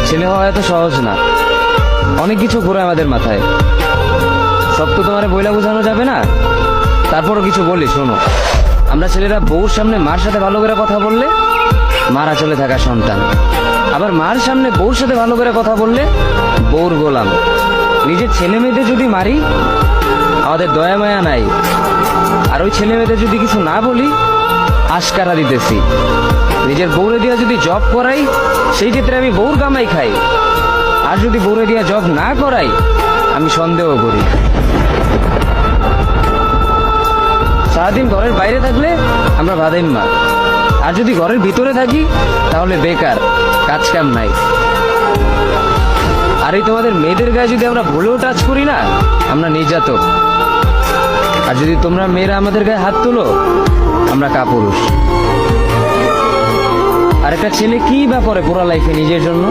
ছেলে হওয়া এত সহজ না, অনেক কিছু ঘুরে আমাদের মাথায়। সব তো তোমার বইলা বোঝানো যাবে না, তারপরও কিছু বলি শোনো। আমরা ছেলেরা বউর সামনে মার সাথে ভালো করে কথা বললে মার আঁচলে থাকা সন্তান, আবার মার সামনে বউর সাথে ভালো করে কথা বললে বউর গোলাম। নিজের ছেলে মেয়েদের যদি মারি আমাদের দয়া মায়া নাই, আর ওই ছেলে মেয়েদের যদি কিছু না বলি আশকারা দিতেছি। নিজের বউরে দিয়া যদি জব করাই সেই ক্ষেত্রে আমি বউর কামাই খাই, আর যদি বউরে দিয়া জব না করাই আমি সন্দেহ করি। সারাদিন ঘরের বাইরে থাকলে আমরা ভাদাইম্মা, আর যদি ঘরের ভিতরে থাকি তাহলে বেকার, কাজ কাম নাই। আর এই তোমাদের মেয়েদের গায়ে যদি আমরা ভুলেও টাচ করি না আমরা নির্যাতক, আর যদি তোমরা মেয়েরা আমাদের গায়ে হাত তুলো আমরা কাপুরুষ। আর একটা ছেলে কি বা করে পুরা লাইফে নিজের জন্য?